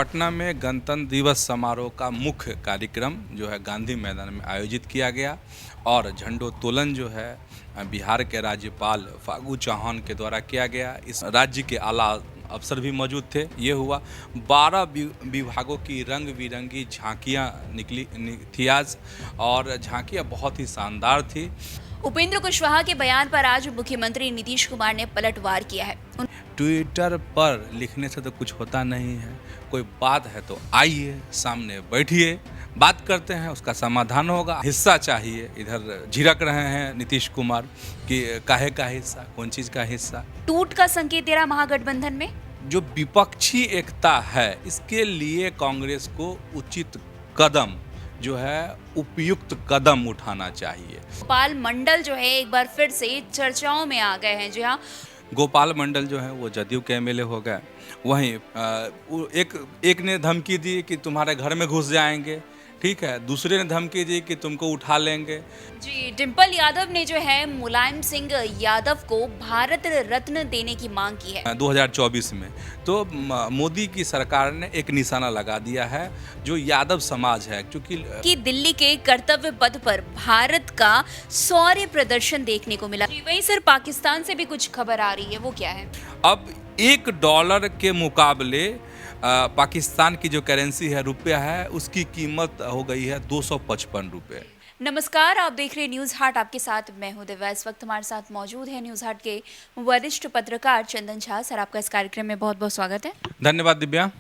पटना में गणतंत्र दिवस समारोह का मुख्य कार्यक्रम जो है गांधी मैदान में आयोजित किया गया और झंडोत्तोलन जो है बिहार के राज्यपाल फागू चौहान के द्वारा किया गया। इस राज्य के आला अफसर भी मौजूद थे। ये हुआ 12 विभागों की रंग बिरंगी झांकियाँ निकली थी आज, और झांकियाँ बहुत ही शानदार थी। उपेंद्र कुशवाहा के बयान पर आज मुख्यमंत्री नीतीश कुमार ने पलटवार किया है। ट्विटर पर लिखने से तो कुछ होता नहीं है, कोई बात है तो आइए सामने बैठिए, बात करते हैं, उसका समाधान होगा। हिस्सा चाहिए, इधर झिड़क रहे हैं नीतीश कुमार कि काहे का हिस्सा, कौन चीज़ का हिस्सा। टूट का संकेत दे रहा महागठबंधन में। जो विपक्षी एकता है, इसके लिए कांग्रेस को उचित कदम जो है उपयुक्त कदम उठाना चाहिए। गोपाल मंडल जो है एक बार फिर से चर्चाओं में आ गए हैं। जी हाँ, गोपाल मंडल जो है वो जदयू के एमएलए हो गए। वहीं एक ने धमकी दी कि तुम्हारे घर में घुस जाएंगे, ठीक है, दूसरे ने धमकी दी कि तुमको उठा लेंगे। जी, डिम्पल यादव ने जो है मुलायम सिंह यादव को भारत रत्न देने की मांग की है 2024 में। तो मोदी की सरकार ने एक निशाना लगा दिया है जो यादव समाज है, क्योंकि कि दिल्ली के कर्तव्य पथ पर भारत का शौर्य प्रदर्शन देखने को मिला। जी, वहीं सर पाकिस्तान से भी कुछ खबर आ रही है, वो क्या है? अब $1 के मुकाबले पाकिस्तान की जो करेंसी है, रुपया है, उसकी कीमत हो गई है 255 रुपये। नमस्कार, आप देख रहे हैं न्यूज हाट। आपके साथ मैं हूं दिव्या। इस वक्त हमारे साथ मौजूद है न्यूज हाट के वरिष्ठ पत्रकार चंदन झा। सर, आपका इस कार्यक्रम में बहुत बहुत स्वागत है। धन्यवाद दिव्या।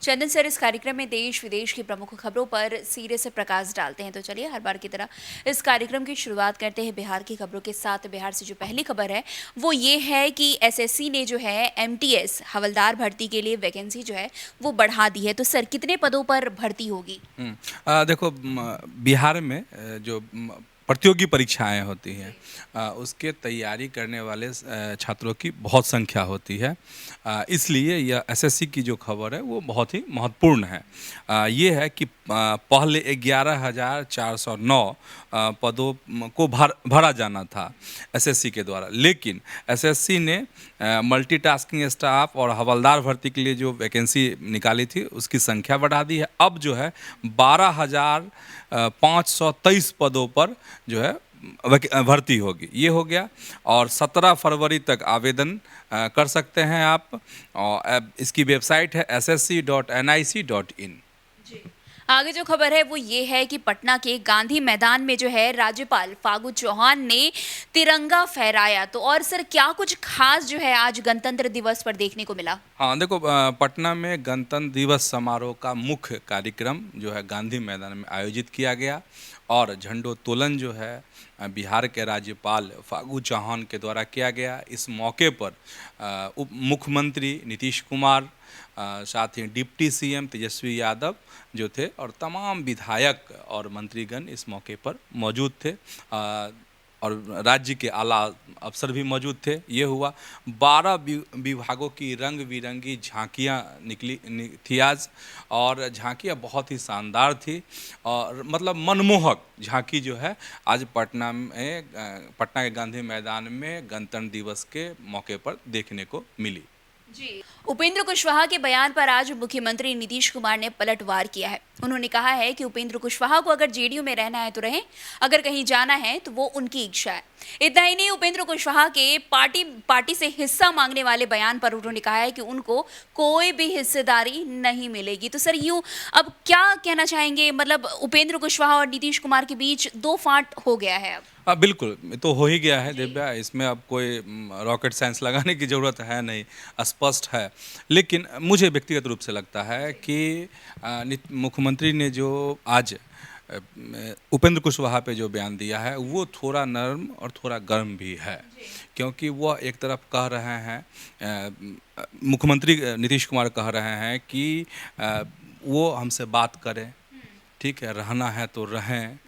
चंदन सर, इस कार्यक्रम में देश विदेश की प्रमुख खबरों पर सीधे से प्रकाश डालते हैं। तो चलिए हर बार की तरह इस कार्यक्रम की शुरुआत करते हैं बिहार की खबरों के साथ। बिहार से जो पहली खबर है वो ये है कि एसएससी ने जो है एमटीएस हवलदार भर्ती के लिए वैकेंसी जो है वो बढ़ा दी है। तो सर, कितने पदों पर भर्ती होगी? देखो, बिहार में जो प्रतियोगी परीक्षाएं होती हैं, उसके तैयारी करने वाले छात्रों की बहुत संख्या होती है। इसलिए यह एसएससी की जो खबर है वो बहुत ही महत्वपूर्ण है। ये है कि पहले 11,409 पदों को भरा जाना था एसएससी के द्वारा, लेकिन एसएससी ने मल्टीटास्किंग स्टाफ और हवलदार भर्ती के लिए जो वैकेंसी निकाली थी उसकी संख्या बढ़ा दी है। अब जो है 12,523 पदों पर जो है भर्ती होगी। ये हो गया, और 17 फरवरी तक आवेदन कर सकते हैं आप। और इसकी वेबसाइट है ssc.nic.in। आगे जो खबर है वो ये है कि पटना के गांधी मैदान में जो है राज्यपाल फागू चौहान ने तिरंगा फहराया। तो और सर, क्या कुछ खास जो है आज गणतंत्र दिवस पर देखने को मिला? हाँ, देखो, पटना में गणतंत्र दिवस समारोह का मुख्य कार्यक्रम जो है गांधी मैदान में आयोजित किया गया और झंडोत्तोलन जो है बिहार के राज्यपाल फागू चौहान के द्वारा किया गया। इस मौके पर उप मुख्यमंत्री नीतीश कुमार, साथ ही डिप्टी सीएम तेजस्वी यादव जो थे, और तमाम विधायक और मंत्रीगण इस मौके पर मौजूद थे, और राज्य के आला अफसर भी मौजूद थे। ये हुआ 12 विभागों की रंग बिरंगी झांकियाँ निकली थी आज, और झांकियाँ बहुत ही शानदार थी, और मतलब मनमोहक झांकी जो है आज पटना के गांधी मैदान में गणतंत्र दिवस के मौके पर देखने को मिली। जी, उपेंद्र कुशवाहा के बयान पर आज मुख्यमंत्री नीतीश कुमार ने पलटवार किया है। उन्होंने कहा है कि उपेंद्र कुशवाहा को अगर जेडीयू में रहना है तो रहें, अगर कहीं जाना है तो वो उनकी इच्छा है। इतना ही नहीं, उपेंद्र कुशवाहा के पार्टी से हिस्सा मांगने वाले बयान पर उन्होंने कहा है कि उनको कोई भी हिस्सेदारी नहीं मिलेगी। तो सर, यूं अब क्या कहना चाहेंगे? मतलब उपेंद्र कुशवाहा और नीतीश कुमार के बीच दो फांट हो गया है अब। बिल्कुल, तो हो ही गया है दिव्या। इसमें अब कोई रॉकेट साइंस लगाने की ज़रूरत है नहीं, स्पष्ट है। लेकिन मुझे व्यक्तिगत रूप से लगता है कि मुख्यमंत्री ने जो आज उपेंद्र कुशवाहा पे जो बयान दिया है वो थोड़ा नरम और थोड़ा गर्म भी है, क्योंकि वह एक तरफ कह रहे हैं, मुख्यमंत्री नीतीश कुमार कह रहे हैं कि वो हमसे बात करें, ठीक है, रहना है तो रहें।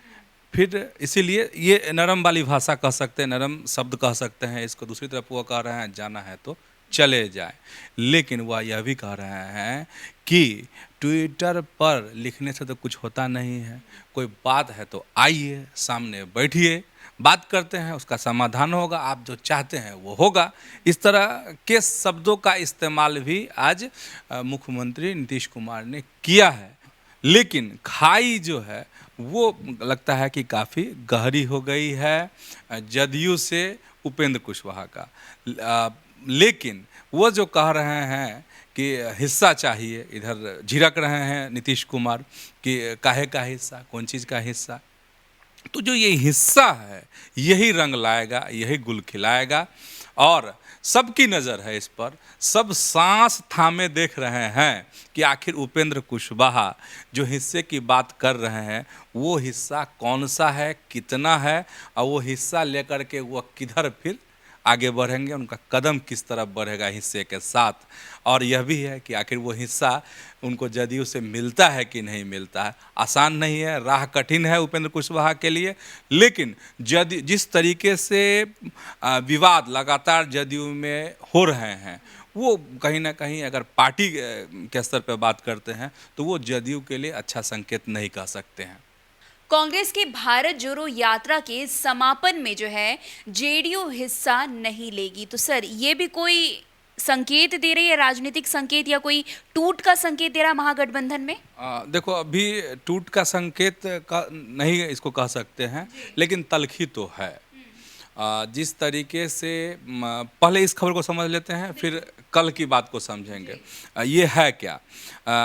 फिर इसीलिए ये नरम वाली भाषा कह सकते हैं, नरम शब्द कह सकते हैं इसको। दूसरी तरफ वो कह रहे हैं जाना है तो चले जाए, लेकिन वह यह भी कह रहे हैं कि ट्विटर पर लिखने से तो कुछ होता नहीं है, कोई बात है तो आइए सामने बैठिए, बात करते हैं उसका समाधान होगा, आप जो चाहते हैं वो होगा। इस तरह के शब्दों का इस्तेमाल भी आज मुख्यमंत्री नीतीश कुमार ने किया है। लेकिन खाई जो है वो लगता है कि काफ़ी गहरी हो गई है जदयू से उपेंद्र कुशवाहा का। लेकिन वो जो कह रहे हैं कि हिस्सा चाहिए, इधर झिड़क रहे हैं नीतीश कुमार कि काहे का हिस्सा, कौन चीज़ का हिस्सा। तो जो ये हिस्सा है यही रंग लाएगा, यही गुल खिलाएगा और सबकी नज़र है इस पर। सब सांस थामे देख रहे हैं कि आखिर उपेंद्र कुशवाहा जो हिस्से की बात कर रहे हैं वो हिस्सा कौन सा है, कितना है और वो हिस्सा लेकर के वो किधर फिर आगे बढ़ेंगे, उनका कदम किस तरफ बढ़ेगा हिस्से के साथ। और यह भी है कि आखिर वो हिस्सा उनको जदयू से मिलता है कि नहीं मिलता है। आसान नहीं है, राह कठिन है उपेंद्र कुशवाहा के लिए। लेकिन जिस तरीके से विवाद लगातार जदयू में हो रहे हैं वो कहीं ना कहीं अगर पार्टी के स्तर पर बात करते हैं तो वो जदयू के लिए अच्छा संकेत नहीं कह सकते हैं। कांग्रेस की भारत जोड़ो यात्रा के समापन में जो है जेडीयू हिस्सा नहीं लेगी, तो सर ये भी कोई संकेत दे रही है, राजनीतिक संकेत या कोई टूट का संकेत दे रहा महागठबंधन में? देखो अभी टूट का संकेत का नहीं इसको कह सकते हैं, लेकिन तलखी तो है। जिस तरीके से पहले इस खबर को समझ लेते हैं फिर कल की बात को समझेंगे। ये है क्या,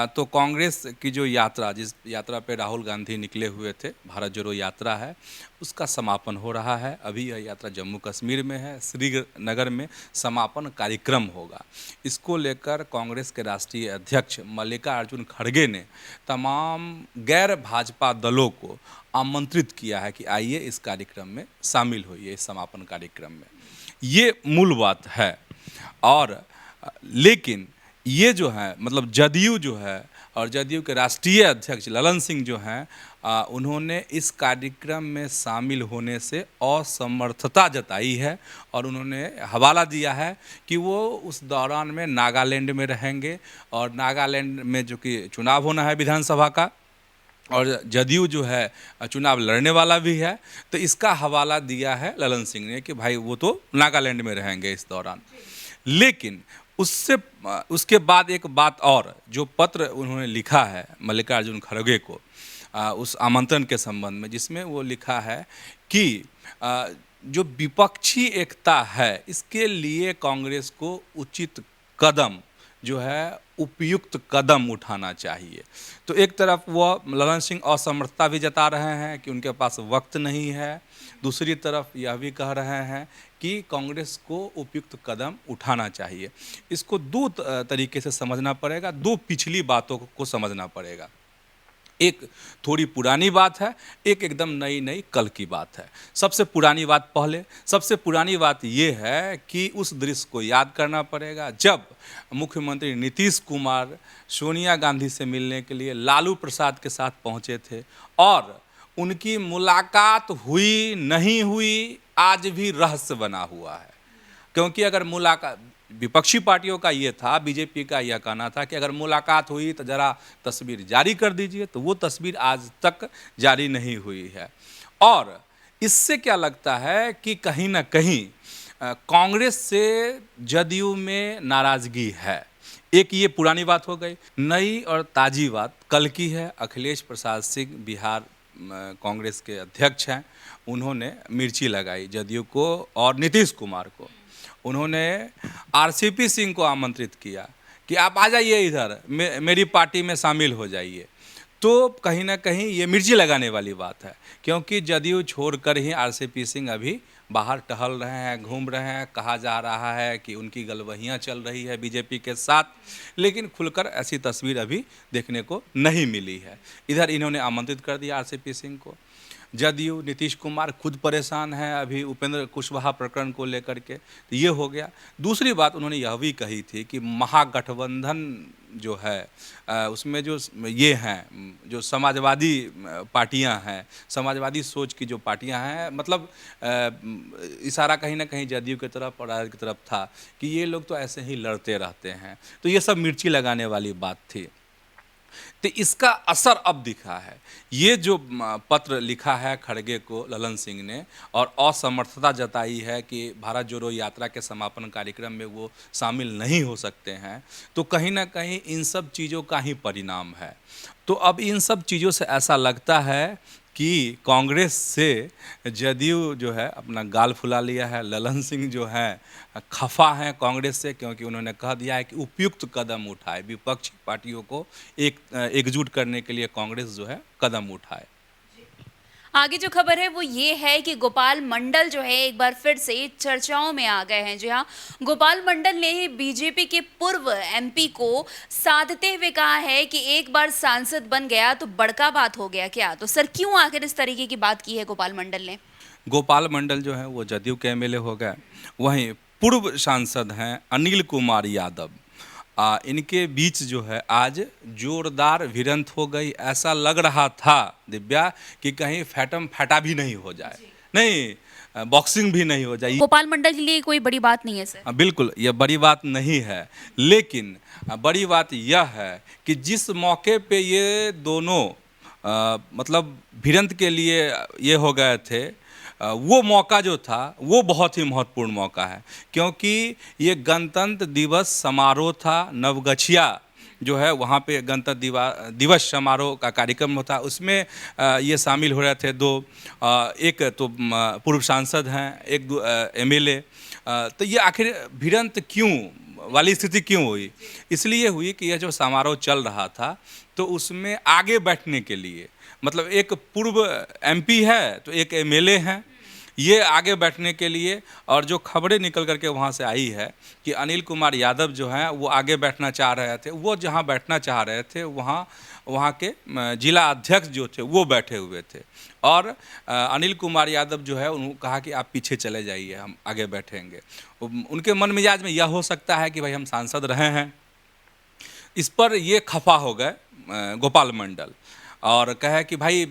तो कांग्रेस की जो यात्रा, जिस यात्रा पे राहुल गांधी निकले हुए थे, भारत जोड़ो यात्रा है, उसका समापन हो रहा है। अभी यह यात्रा जम्मू कश्मीर में है, श्रीनगर में समापन कार्यक्रम होगा। इसको लेकर कांग्रेस के राष्ट्रीय अध्यक्ष मल्लिकार्जुन खड़गे ने तमाम गैर भाजपा दलों को आमंत्रित किया है कि आइए इस कार्यक्रम में शामिल होइए, इस समापन कार्यक्रम में। ये मूल बात है। और लेकिन ये जो है मतलब जदयू जो है और जदयू के राष्ट्रीय अध्यक्ष ललन सिंह जो हैं, उन्होंने इस कार्यक्रम में शामिल होने से असमर्थता जताई है और उन्होंने हवाला दिया है कि वो उस दौरान में नागालैंड में रहेंगे और नागालैंड में जो कि चुनाव होना है विधानसभा का और जदयू जो है चुनाव लड़ने वाला भी है, तो इसका हवाला दिया है ललन सिंह ने कि भाई वो तो नागालैंड में रहेंगे इस दौरान। लेकिन उसके बाद एक बात और, जो पत्र उन्होंने लिखा है मल्लिकार्जुन खड़गे को उस आमंत्रण के संबंध में, जिसमें वो लिखा है कि जो विपक्षी एकता है इसके लिए कांग्रेस को उचित कदम जो है उपयुक्त कदम उठाना चाहिए। तो एक तरफ वो ललन सिंह असमर्थता भी जता रहे हैं कि उनके पास वक्त नहीं है, दूसरी तरफ यह भी कह रहे हैं कि कांग्रेस को उपयुक्त कदम उठाना चाहिए। इसको दो तरीके से समझना पड़ेगा, दो पिछली बातों को समझना पड़ेगा। एक थोड़ी पुरानी बात है, एक एकदम नई नई कल की बात है। सबसे पुरानी बात पहले, सबसे पुरानी बात ये है कि उस दृश्य को याद करना पड़ेगा जब मुख्यमंत्री नीतीश कुमार सोनिया गांधी से मिलने के लिए लालू प्रसाद के साथ पहुंचे थे और उनकी मुलाकात हुई नहीं हुई आज भी रहस्य बना हुआ है। क्योंकि अगर मुलाकात, विपक्षी पार्टियों का ये था, बीजेपी का यह कहना था कि अगर मुलाकात हुई तो ज़रा तस्वीर जारी कर दीजिए, तो वो तस्वीर आज तक जारी नहीं हुई है। और इससे क्या लगता है कि कहीं ना कहीं कांग्रेस से जदयू में नाराज़गी है। एक ये पुरानी बात हो गई। नई और ताज़ी बात कल की है। अखिलेश प्रसाद सिंह बिहार कांग्रेस के अध्यक्ष हैं, उन्होंने मिर्ची लगाई जदयू को और नीतीश कुमार को। उन्होंने आरसीपी सिंह को आमंत्रित किया कि आप आ जाइए इधर, मेरी पार्टी में शामिल हो जाइए। तो कहीं ना कहीं ये मिर्ची लगाने वाली बात है, क्योंकि जदयू छोड़कर ही आरसीपी सिंह अभी बाहर टहल रहे हैं, घूम रहे हैं। कहा जा रहा है कि उनकी गलबहियाँ चल रही है बीजेपी के साथ, लेकिन खुलकर ऐसी तस्वीर अभी देखने को नहीं मिली है। इधर इन्होंने आमंत्रित कर दिया आरसीपी सिंह को। जदयू नीतीश कुमार खुद परेशान है अभी उपेंद्र कुशवाहा प्रकरण को लेकर के, तो ये हो गया। दूसरी बात उन्होंने यह भी कही थी कि महागठबंधन जो है उसमें जो ये हैं, जो समाजवादी पार्टियां हैं, समाजवादी सोच की जो पार्टियां हैं, मतलब इशारा कहीं ना कहीं जदयू की तरफ और राजद की तरफ था कि ये लोग तो ऐसे ही लड़ते रहते हैं। तो ये सब मिर्ची लगाने वाली बात थी। तो इसका असर अब दिखा है। ये जो पत्र लिखा है खड़गे को ललन सिंह ने और असमर्थता जताई है कि भारत जोड़ो यात्रा के समापन कार्यक्रम में वो शामिल नहीं हो सकते हैं, तो कहीं ना कहीं इन सब चीज़ों का ही परिणाम है। तो अब इन सब चीज़ों से ऐसा लगता है कि कांग्रेस से जदयू जो है अपना गाल फुला लिया है। ललन सिंह जो है खफा हैं कांग्रेस से, क्योंकि उन्होंने कह दिया है कि उपयुक्त कदम उठाए, विपक्षी पार्टियों को एकजुट करने के लिए कांग्रेस जो है कदम उठाए। आगे जो खबर है वो ये है कि गोपाल मंडल जो है एक बार फिर से चर्चाओं में आ गए हैं। जी हाँ, गोपाल मंडल ने बीजेपी के पूर्व एमपी को साधते हुए कहा है कि एक बार सांसद बन गया तो बड़का बात हो गया क्या। तो सर क्यों आखिर इस तरीके की बात की है गोपाल मंडल ने? गोपाल मंडल जो है वो जदयू के एमएलए हो गए। वहीं पूर्व सांसद हैं अनिल कुमार यादव, इनके बीच जो है आज जोरदार भिड़ंत हो गई। ऐसा लग रहा था दिव्या कि कहीं फैटम फैटा भी नहीं हो जाए, नहीं बॉक्सिंग भी नहीं हो जाए। गोपाल मंडल के लिए कोई बड़ी बात नहीं है सर। बिल्कुल ये बड़ी बात नहीं है, लेकिन बड़ी बात यह है कि जिस मौके पे ये दोनों मतलब भिड़ंत के लिए ये हो गए थे, वो मौका जो था वो बहुत ही महत्वपूर्ण मौका है, क्योंकि ये गणतंत्र दिवस समारोह था। नवगछिया जो है वहाँ पे गणतंत्र दिवस समारोह का कार्यक्रम होता, उसमें ये शामिल हो रहे थे दो, एक तो पूर्व सांसद हैं, एक एमएलए। तो ये आखिर भिड़ंत क्यों वाली स्थिति क्यों हुई? इसलिए हुई कि यह जो समारोह चल रहा था तो उसमें आगे बैठने के लिए, मतलब एक पूर्व एमपी है तो एक एमएलए हैं, ये आगे बैठने के लिए, और जो खबरें निकल करके वहाँ से आई है कि अनिल कुमार यादव जो हैं वो आगे बैठना चाह रहे थे। वो जहाँ बैठना चाह रहे थे वहाँ के जिला अध्यक्ष जो थे वो बैठे हुए थे, और अनिल कुमार यादव जो है उन्होंने कहा कि आप पीछे चले जाइए, हम आगे बैठेंगे। उनके मन मिजाज में यह हो सकता है कि भाई हम सांसद रहे हैं। इस पर ये खफा हो गए गोपाल मंडल और कहे कि भाई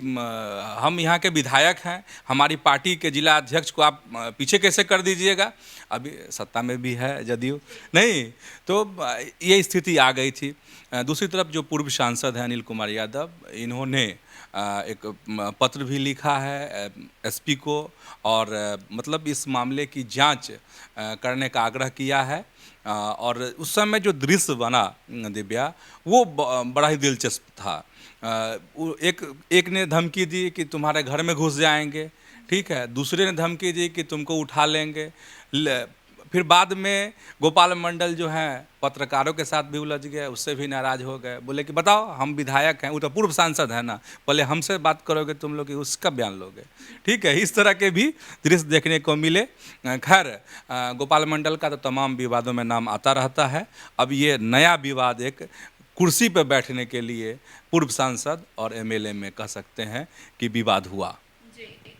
हम यहाँ के विधायक हैं, हमारी पार्टी के जिला अध्यक्ष को आप पीछे कैसे कर दीजिएगा, अभी सत्ता में भी है जदयू नहीं। तो ये स्थिति आ गई थी। दूसरी तरफ जो पूर्व सांसद हैं अनिल कुमार यादव, इन्होंने एक पत्र भी लिखा है एसपी को, और मतलब इस मामले की जांच करने का आग्रह किया है। और उस समय जो दृश्य बना दिव्या वो बड़ा ही दिलचस्प था। एक ने धमकी दी कि तुम्हारे घर में घुस जाएंगे, ठीक है, दूसरे ने धमकी दी कि तुमको उठा लेंगे। फिर बाद में गोपाल मंडल जो हैं पत्रकारों के साथ भी उलझ गए, उससे भी नाराज़ हो गए, बोले कि बताओ हम विधायक हैं, वो तो पूर्व सांसद है ना, पहले हमसे बात करोगे तुम लोग कि उसका बयान लोगे, ठीक है। इस तरह के भी दृश्य देखने को मिले। खैर गोपाल मंडल का तो तमाम विवादों में नाम आता रहता है। अब ये नया विवाद एक कुर्सी पर बैठने के लिए पूर्व सांसद और एमएलए में कह सकते हैं कि विवाद हुआ।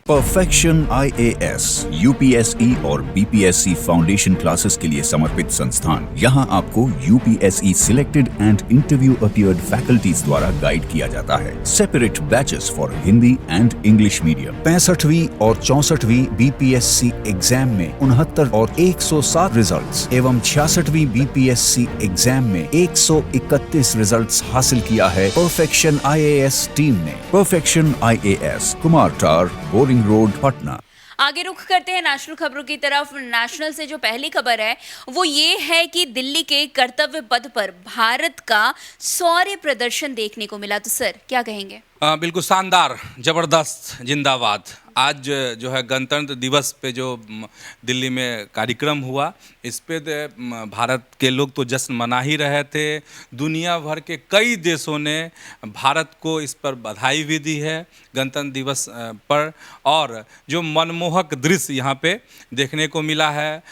परफेक्शन IAS, UPSE और BPSC फाउंडेशन क्लासेस के लिए समर्पित संस्थान। यहाँ आपको UPSE selected and interview appeared faculties द्वारा गाइड किया जाता है। Separate batches for Hindi and English medium. 65वीं और 64वीं BPSC एग्जाम में 69 और 107 रिजल्ट्स एवं 66वीं BPSC एग्जाम में 131 रिजल्ट्स हासिल किया है परफेक्शन IAS टीम ने। परफेक्शन IAS, कुमार टार, बोरिंग रोड, पटना। आगे रुख करते हैं नेशनल खबरों की तरफ। नेशनल से जो पहली खबर है वो ये है कि दिल्ली के कर्तव्य पथ पर भारत का शौर्य प्रदर्शन देखने को मिला। तो सर क्या कहेंगे? बिल्कुल शानदार, जबरदस्त, जिंदाबाद। आज जो है गणतंत्र दिवस पे जो दिल्ली में कार्यक्रम हुआ, इस पे भारत के लोग तो जश्न मना ही रहे थे। दुनिया भर के कई देशों ने भारत को इस पर बधाई भी दी है गणतंत्र दिवस पर। और जो मनमोहक दृश्य यहाँ पे देखने को मिला है,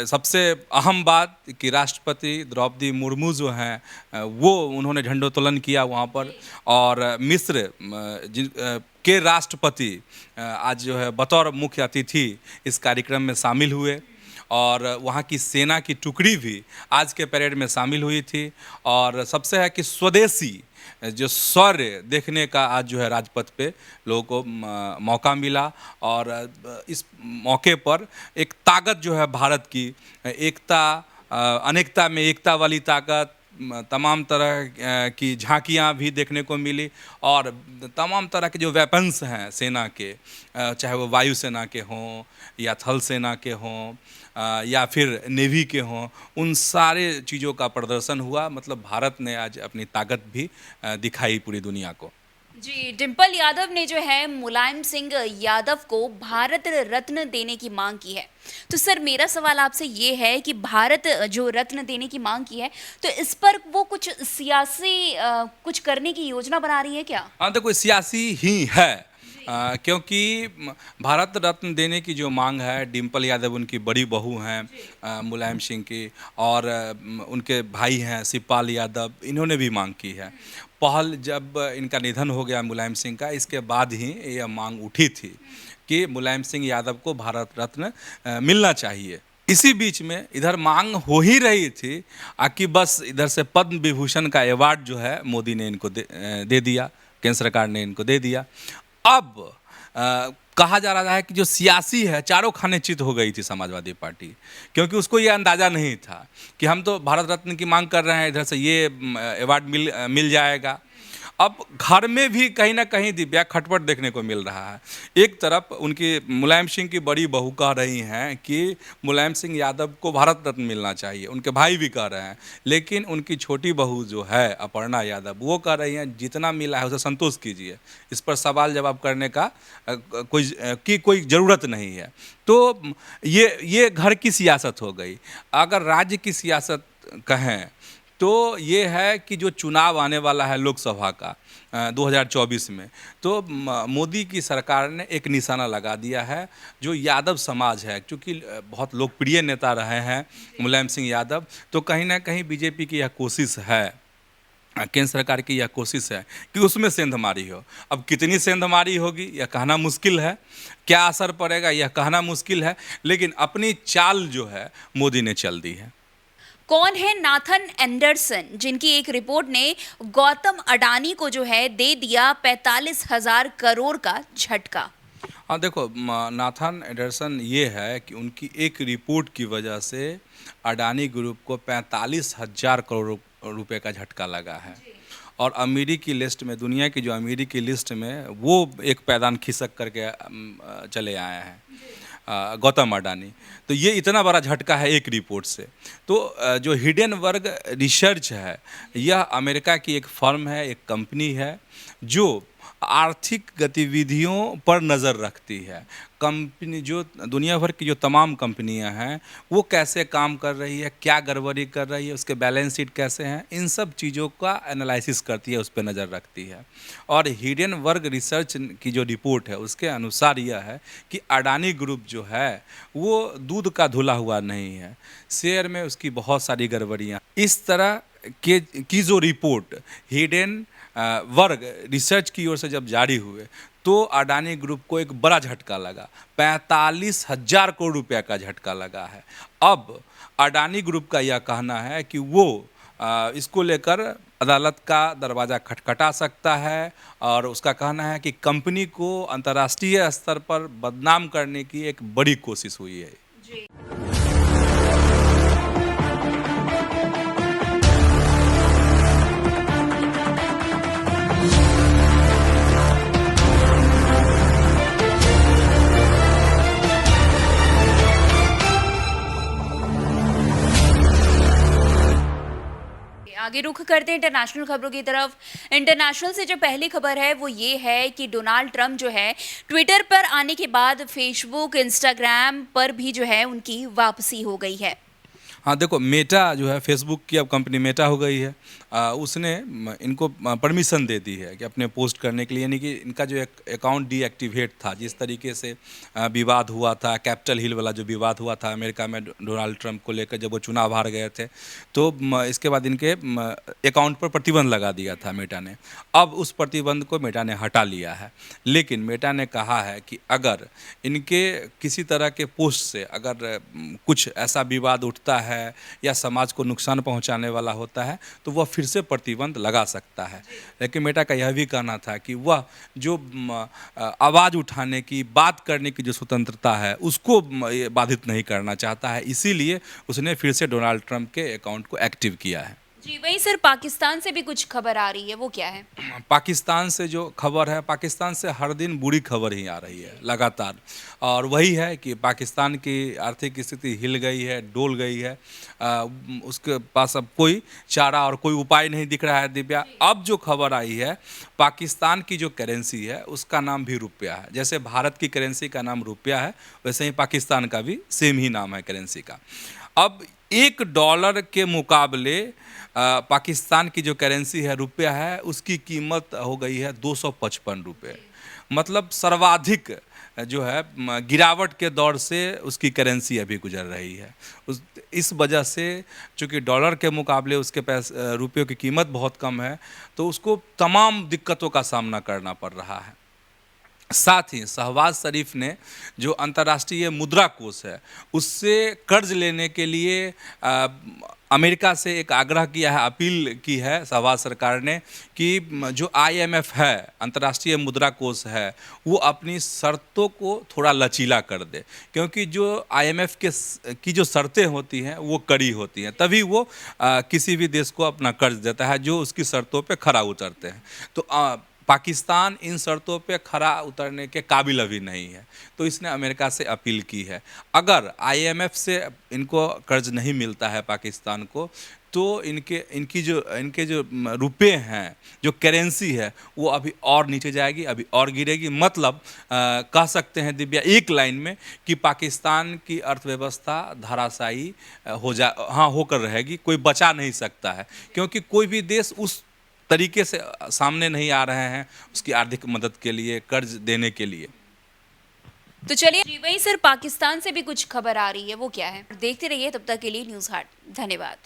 सबसे अहम बात कि राष्ट्रपति द्रौपदी मुर्मू जो हैं वो उन्होंने झंडोत्तोलन किया वहाँ पर, और मिस्र के राष्ट्रपति आज जो है बतौर मुख्य अतिथि इस कार्यक्रम में शामिल हुए, और वहाँ की सेना की टुकड़ी भी आज के परेड में शामिल हुई थी। और सबसे है कि स्वदेशी जो शौर्य देखने का आज जो है राजपथ पे लोगों को मौका मिला। और इस मौके पर एक ताकत जो है भारत की, एकता अनेकता में एकता वाली ताकत, तमाम तरह की झांकियां भी देखने को मिली और तमाम तरह के जो वेपन्स हैं सेना के, चाहे वो वायुसेना के हों या थल सेना के हों या फिर नेवी के हों, उन सारे चीज़ों का प्रदर्शन हुआ। मतलब भारत ने आज अपनी ताकत भी दिखाई पूरी दुनिया को। जी, डिम्पल यादव ने जो है मुलायम सिंह यादव को भारत रत्न देने की मांग की है। तो सर मेरा सवाल आपसे ये है कि भारत जो रत्न देने की मांग की है, तो इस पर वो कुछ सियासी कुछ करने की योजना बना रही है क्या? हाँ, देखो सियासी ही है। क्योंकि भारत रत्न देने की जो मांग है, डिम्पल यादव उनकी बड़ी बहू हैं मुलायम सिंह की, और उनके भाई हैं शिवपाल यादव, इन्होंने भी मांग की है। पहल जब इनका निधन हो गया मुलायम सिंह का, इसके बाद ही यह मांग उठी थी कि मुलायम सिंह यादव को भारत रत्न मिलना चाहिए। इसी बीच में इधर मांग हो ही रही थी कि बस इधर से पद्म विभूषण का अवार्ड जो है मोदी ने इनको दे दिया, केंद्र सरकार ने इनको दे दिया। अब कहा जा रहा है कि जो सियासी है, चारों खाने चित हो गई थी समाजवादी पार्टी, क्योंकि उसको ये अंदाज़ा नहीं था कि हम तो भारत रत्न की मांग कर रहे हैं, इधर से ये अवार्ड मिल जाएगा। अब घर में भी कहीं ना कहीं दिव्या खटपट देखने को मिल रहा है। एक तरफ उनकी मुलायम सिंह की बड़ी बहू कह रही हैं कि मुलायम सिंह यादव को भारत रत्न मिलना चाहिए, उनके भाई भी कह रहे हैं, लेकिन उनकी छोटी बहू जो है अपर्णा यादव, वो कह रही हैं जितना मिला है उसे संतोष कीजिए, इस पर सवाल जवाब करने का कोई ज़रूरत नहीं है। तो ये घर की सियासत हो गई। अगर राज्य की सियासत कहें तो ये है कि जो चुनाव आने वाला है लोकसभा का 2024 में, तो मोदी की सरकार ने एक निशाना लगा दिया है जो यादव समाज है। क्योंकि बहुत लोकप्रिय नेता रहे हैं मुलायम सिंह यादव, तो कहीं ना कहीं बीजेपी की यह कोशिश है, केंद्र सरकार की यह कोशिश है कि उसमें सेंधमारी हो। अब कितनी सेंधमारी होगी यह कहना मुश्किल है, क्या असर पड़ेगा यह कहना मुश्किल है, लेकिन अपनी चाल जो है मोदी ने चल दी है। कौन है नाथन एंडरसन, जिनकी एक रिपोर्ट ने गौतम अडानी को जो है दे दिया 45,000 करोड़ का झटका? हाँ देखो, नाथन एंडरसन ये है कि उनकी एक रिपोर्ट की वजह से अडानी ग्रुप को 45,000 करोड़ रुपए का झटका लगा है। और अमीरी की लिस्ट में, दुनिया की जो अमीरी की लिस्ट में वो एक पैदान खिसक करके चले आए हैं गौतम अडानी। तो ये इतना बड़ा झटका है एक रिपोर्ट से। तो जो हिडेनबर्ग रिसर्च है, यह अमेरिका की एक फर्म है, एक कंपनी है जो आर्थिक गतिविधियों पर नज़र रखती है। कंपनी जो दुनिया भर की जो तमाम कंपनियां हैं वो कैसे काम कर रही है, क्या गड़बड़ी कर रही है, उसके बैलेंस शीट कैसे हैं, इन सब चीज़ों का एनालिसिस करती है, उस पर नज़र रखती है। और हिडेनबर्ग रिसर्च की जो रिपोर्ट है उसके अनुसार यह है कि अडानी ग्रुप जो है वो दूध का धुला हुआ नहीं है, शेयर में उसकी बहुत सारी गड़बड़ियाँ। इस तरह की जो रिपोर्ट हिडेनबर्ग रिसर्च की ओर से जब जारी हुए तो अडानी ग्रुप को एक बड़ा झटका लगा, 45,000 करोड़ रुपया का झटका लगा है। अब अडानी ग्रुप का यह कहना है कि वो इसको लेकर अदालत का दरवाज़ा खटखटा सकता है, और उसका कहना है कि कंपनी को अंतर्राष्ट्रीय स्तर पर बदनाम करने की एक बड़ी कोशिश हुई है। आगे रुख करते हैं इंटरनेशनल खबरों की तरफ। इंटरनेशनल से जो पहली खबर है वो ये है कि डोनाल्ड ट्रंप जो है ट्विटर पर आने के बाद फेसबुक, इंस्टाग्राम पर भी जो है उनकी वापसी हो गई है। हाँ देखो, मेटा जो है फेसबुक की अब कंपनी मेटा हो गई है, उसने इनको परमिशन दे दी है कि अपने पोस्ट करने के लिए, यानी कि इनका जो एक अकाउंट डीएक्टिवेट था, जिस तरीके से विवाद हुआ था, कैपिटल हिल वाला जो विवाद हुआ था अमेरिका में डोनाल्ड ट्रंप को लेकर जब वो चुनाव हार गए थे, तो इसके बाद इनके अकाउंट पर प्रतिबंध लगा दिया था मेटा ने। अब उस प्रतिबंध को मेटा ने हटा लिया है, लेकिन मेटा ने कहा है कि अगर इनके किसी तरह के पोस्ट से अगर कुछ ऐसा विवाद उठता है या समाज को नुकसान पहुंचाने वाला होता है तो वह फिर से प्रतिबंध लगा सकता है। लेकिन मेटा का यह भी कहना था कि वह जो आवाज़ उठाने की, बात करने की जो स्वतंत्रता है उसको बाधित नहीं करना चाहता है, इसीलिए उसने फिर से डोनाल्ड ट्रंप के अकाउंट को एक्टिव किया है। जी, वहीं सर पाकिस्तान से भी कुछ खबर आ रही है, वो क्या है? पाकिस्तान से जो खबर है, पाकिस्तान से हर दिन बुरी खबर ही आ रही है लगातार। और वही है कि पाकिस्तान की आर्थिक स्थिति हिल गई है, डोल गई है। उसके पास अब कोई चारा और कोई उपाय नहीं दिख रहा है दिव्या। अब जो खबर आई है, पाकिस्तान की जो करेंसी है उसका नाम भी रुपया है। जैसे भारत की करेंसी का नाम रुपया है, वैसे ही पाकिस्तान का भी सेम ही नाम है करेंसी का। अब $1 के मुकाबले पाकिस्तान की जो करेंसी है रुपया है, उसकी कीमत हो गई है 255 रुपये। मतलब सर्वाधिक जो है गिरावट के दौर से उसकी करेंसी अभी गुजर रही है। इस वजह से चूँकि डॉलर के मुकाबले उसके रुपयों की कीमत बहुत कम है, तो उसको तमाम दिक्कतों का सामना करना पड़ रहा है। साथ ही शहबाज शरीफ ने जो अंतर्राष्ट्रीय मुद्रा कोष है उससे कर्ज लेने के लिए अमेरिका से एक आग्रह किया है, अपील की है शहबाज सरकार ने कि जो IMF है, अंतर्राष्ट्रीय मुद्रा कोष है, वो अपनी शर्तों को थोड़ा लचीला कर दे। क्योंकि जो IMF की जो शर्तें होती हैं वो कड़ी होती हैं, तभी वो किसी भी देश को अपना कर्ज देता है जो उसकी शर्तों पे खरा उतरते हैं। तो पाकिस्तान इन शर्तों पे खरा उतरने के काबिल अभी नहीं है, तो इसने अमेरिका से अपील की है। अगर IMF से इनको कर्ज नहीं मिलता है पाकिस्तान को, तो इनके जो रुपए हैं, जो करेंसी है, वो अभी और नीचे जाएगी, अभी और गिरेगी। मतलब कह सकते हैं दिव्या एक लाइन में कि पाकिस्तान की अर्थव्यवस्था धराशायी होकर रहेगी, कोई बचा नहीं सकता है। क्योंकि कोई भी देश उस तरीके से सामने नहीं आ रहे हैं उसकी आर्थिक मदद के लिए, कर्ज देने के लिए। तो चलिए, वहीं सर पाकिस्तान से भी कुछ खबर आ रही है, वो क्या है? देखते रहिए, तब तक के लिए न्यूज़ हाट। धन्यवाद।